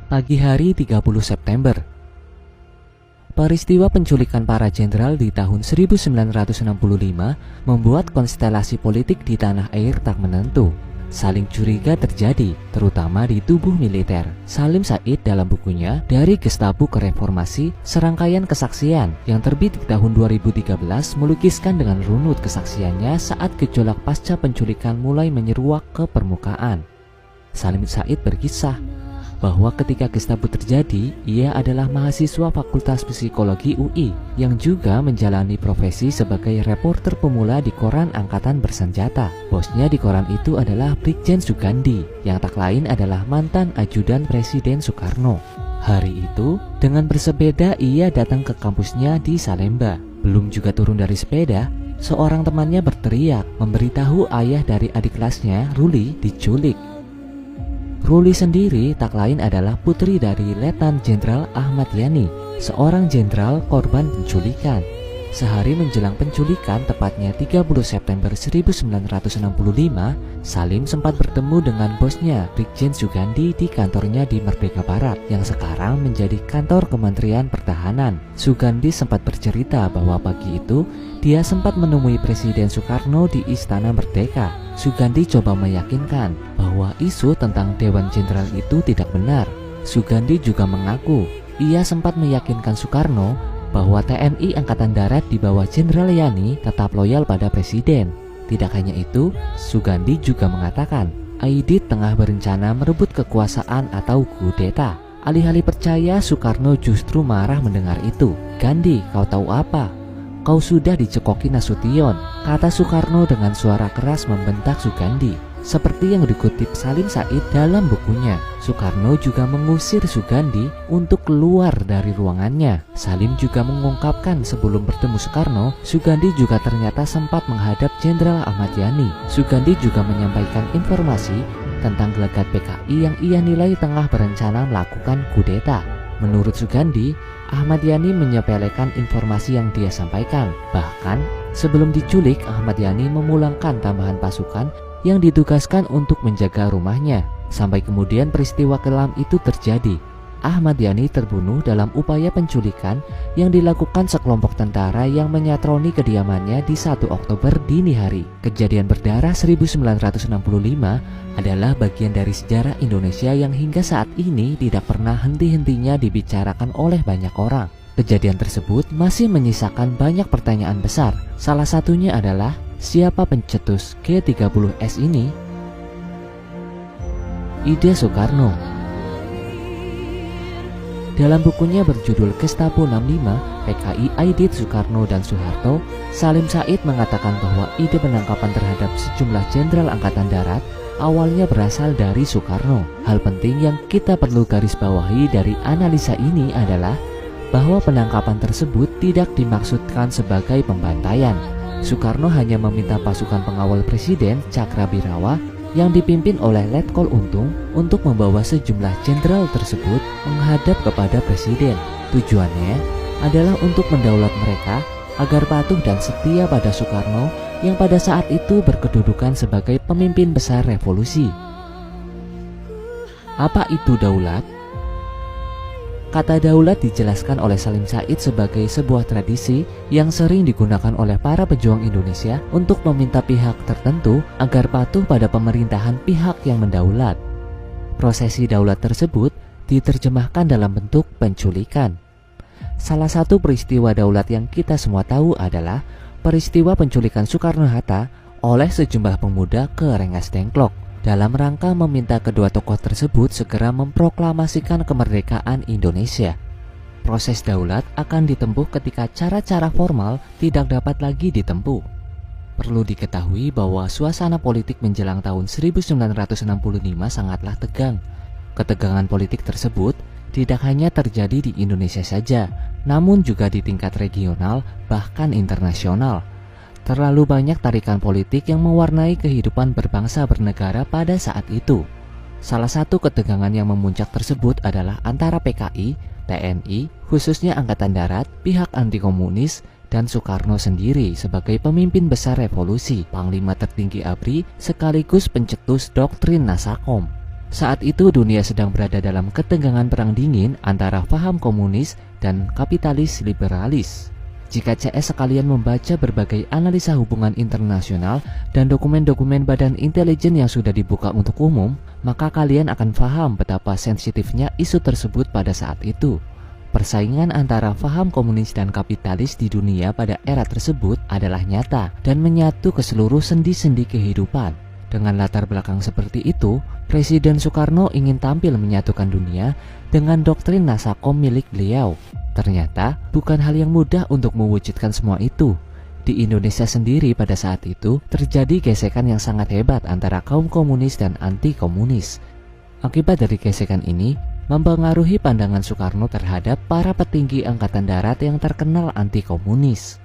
Pagi hari 30 September. Peristiwa penculikan para jenderal di tahun 1965 membuat konstelasi politik di tanah air tak menentu. Saling curiga terjadi, terutama di tubuh militer. Salim Said dalam bukunya Dari Gestapo ke Reformasi, serangkaian kesaksian yang terbit di tahun 2013 melukiskan dengan runut kesaksiannya saat gejolak pasca penculikan mulai menyeruak ke permukaan. Salim Said berkisah bahwa ketika Gestapo terjadi, ia adalah mahasiswa Fakultas Psikologi UI yang juga menjalani profesi sebagai reporter pemula di koran angkatan bersenjata. Bosnya di koran itu adalah Brigjen Sugandi, yang tak lain adalah mantan ajudan Presiden Soekarno. Hari itu, dengan bersepeda ia datang ke kampusnya di Salemba. Belum juga turun dari sepeda, seorang temannya berteriak memberitahu ayah dari adik kelasnya, Ruli, diculik. Ruli sendiri tak lain adalah putri dari Letnan Jenderal Ahmad Yani, seorang jenderal korban penculikan. Sehari menjelang penculikan, tepatnya 30 September 1965, Salim sempat bertemu dengan bosnya, Brigjen Sugandi, di kantornya di Merdeka Barat, yang sekarang menjadi kantor Kementerian Pertahanan. Sugandi sempat bercerita bahwa pagi itu, dia sempat menemui Presiden Soekarno di Istana Merdeka. Sugandi coba meyakinkan bahwa isu tentang Dewan Jenderal itu tidak benar. Sugandi juga mengaku ia sempat meyakinkan Soekarno bahwa TNI Angkatan Darat di bawah Jenderal Yani tetap loyal pada Presiden. Tidak hanya itu, Sugandi juga mengatakan Aidit tengah berencana merebut kekuasaan atau kudeta. Alih-alih percaya, Soekarno justru marah mendengar itu. "Gandhi, kau tahu apa? Kau sudah dicekoki Nasution," kata Soekarno dengan suara keras membentak Sugandi. Seperti yang dikutip Salim Said dalam bukunya, Soekarno juga mengusir Sugandi untuk keluar dari ruangannya. Salim juga mengungkapkan sebelum bertemu Soekarno, Sugandi juga ternyata sempat menghadap Jenderal Ahmad Yani. Sugandi juga menyampaikan informasi tentang gelagat PKI yang ia nilai tengah berencana melakukan kudeta. Menurut Sugandi, Ahmad Yani menyepelekan informasi yang dia sampaikan. Bahkan, sebelum diculik, Ahmad Yani memulangkan tambahan pasukan yang ditugaskan untuk menjaga rumahnya. Sampai kemudian peristiwa kelam itu terjadi. Ahmad Yani terbunuh dalam upaya penculikan yang dilakukan sekelompok tentara yang menyatroni kediamannya di 1 Oktober dini hari. Kejadian berdarah 1965 adalah bagian dari sejarah Indonesia yang hingga saat ini tidak pernah henti-hentinya dibicarakan oleh banyak orang. Kejadian tersebut masih menyisakan banyak pertanyaan besar. Salah satunya adalah, siapa pencetus G30S ini? Ide Soekarno. Dalam bukunya berjudul Gestapo 65, PKI Aidit, Soekarno, dan Soeharto, Salim Said mengatakan bahwa ide penangkapan terhadap sejumlah jenderal angkatan darat awalnya berasal dari Soekarno. Hal penting yang kita perlu garis bawahi dari analisa ini adalah bahwa penangkapan tersebut tidak dimaksudkan sebagai pembantaian. Soekarno hanya meminta pasukan pengawal Presiden Cakrabirawa yang dipimpin oleh Letkol Untung untuk membawa sejumlah jenderal tersebut menghadap kepada Presiden. Tujuannya adalah untuk mendaulat mereka agar patuh dan setia pada Soekarno yang pada saat itu berkedudukan sebagai pemimpin besar revolusi. Apa itu daulat? Kata daulat dijelaskan oleh Salim Said sebagai sebuah tradisi yang sering digunakan oleh para pejuang Indonesia untuk meminta pihak tertentu agar patuh pada pemerintahan pihak yang mendaulat. Prosesi daulat tersebut diterjemahkan dalam bentuk penculikan. Salah satu peristiwa daulat yang kita semua tahu adalah peristiwa penculikan Soekarno-Hatta oleh sejumlah pemuda ke Rengas Dengklok, dalam rangka meminta kedua tokoh tersebut segera memproklamasikan kemerdekaan Indonesia. Proses daulat akan ditempuh ketika cara-cara formal tidak dapat lagi ditempuh. Perlu diketahui bahwa suasana politik menjelang tahun 1965 sangatlah tegang. Ketegangan politik tersebut tidak hanya terjadi di Indonesia saja, namun juga di tingkat regional bahkan internasional. Terlalu banyak tarikan politik yang mewarnai kehidupan berbangsa bernegara pada saat itu. Salah satu ketegangan yang memuncak tersebut adalah antara PKI, TNI, khususnya Angkatan Darat, pihak anti-komunis, dan Soekarno sendiri sebagai pemimpin besar revolusi, panglima tertinggi ABRI sekaligus pencetus doktrin Nasakom. Saat itu dunia sedang berada dalam ketegangan perang dingin antara paham komunis dan kapitalis liberalis. Jika CS sekalian membaca berbagai analisa hubungan internasional dan dokumen-dokumen badan intelijen yang sudah dibuka untuk umum, maka kalian akan paham betapa sensitifnya isu tersebut pada saat itu. Persaingan antara paham komunis dan kapitalis di dunia pada era tersebut adalah nyata dan menyatu ke seluruh sendi-sendi kehidupan. Dengan latar belakang seperti itu, Presiden Soekarno ingin tampil menyatukan dunia dengan doktrin Nasakom milik beliau. Ternyata bukan hal yang mudah untuk mewujudkan semua itu. Di Indonesia sendiri pada saat itu terjadi gesekan yang sangat hebat antara kaum komunis dan anti-komunis. Akibat dari gesekan ini mempengaruhi pandangan Soekarno terhadap para petinggi angkatan darat yang terkenal anti-komunis.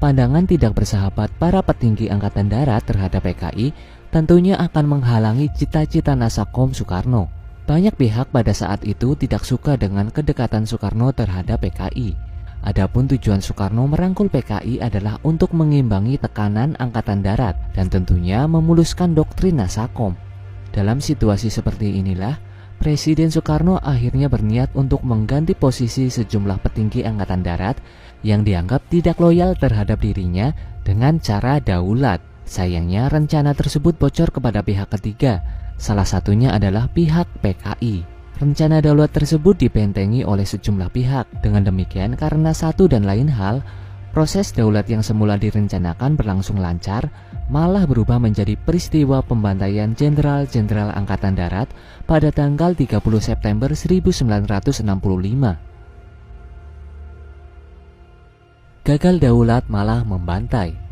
Pandangan tidak bersahabat para petinggi angkatan darat terhadap PKI tentunya akan menghalangi cita-cita Nasakom Soekarno. Banyak pihak pada saat itu tidak suka dengan kedekatan Soekarno terhadap PKI. Adapun tujuan Soekarno merangkul PKI adalah untuk mengimbangi tekanan angkatan darat dan tentunya memuluskan doktrin Nasakom. Dalam situasi seperti inilah, Presiden Soekarno akhirnya berniat untuk mengganti posisi sejumlah petinggi angkatan darat yang dianggap tidak loyal terhadap dirinya dengan cara daulat. Sayangnya rencana tersebut bocor kepada pihak ketiga, salah satunya adalah pihak PKI. Rencana daulat tersebut dibentengi oleh sejumlah pihak. Dengan demikian, karena satu dan lain hal, proses daulat yang semula direncanakan berlangsung lancar, malah berubah menjadi peristiwa pembantaian jenderal-jenderal Angkatan Darat pada tanggal 30 September 1965. Gagal daulat malah membantai.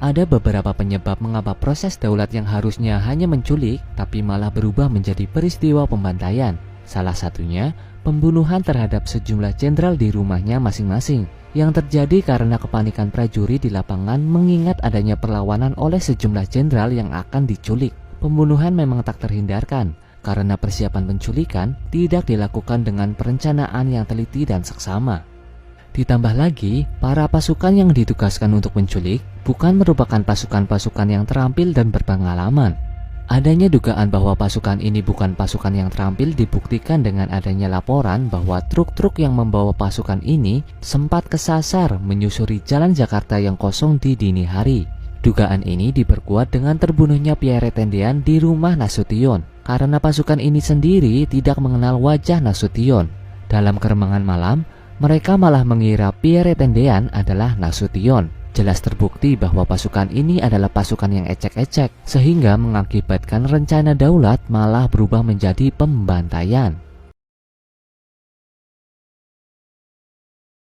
Ada beberapa penyebab mengapa proses daulat yang harusnya hanya menculik, tapi malah berubah menjadi peristiwa pembantaian. Salah satunya, pembunuhan terhadap sejumlah jenderal di rumahnya masing-masing, yang terjadi karena kepanikan prajurit di lapangan mengingat adanya perlawanan oleh sejumlah jenderal yang akan diculik. Pembunuhan memang tak terhindarkan, karena persiapan penculikan tidak dilakukan dengan perencanaan yang teliti dan seksama. Ditambah lagi, para pasukan yang ditugaskan untuk menculik bukan merupakan pasukan-pasukan yang terampil dan berpengalaman. Adanya dugaan bahwa pasukan ini bukan pasukan yang terampil dibuktikan dengan adanya laporan bahwa truk-truk yang membawa pasukan ini sempat kesasar menyusuri jalan Jakarta yang kosong di dini hari. Dugaan ini diperkuat dengan terbunuhnya Pierre Tendean di rumah Nasution, karena pasukan ini sendiri tidak mengenal wajah Nasution. Dalam keremangan malam, mereka malah mengira Pierre Tendean adalah Nasution. Jelas terbukti bahwa pasukan ini adalah pasukan yang ecek-ecek, sehingga mengakibatkan rencana daulat malah berubah menjadi pembantaian.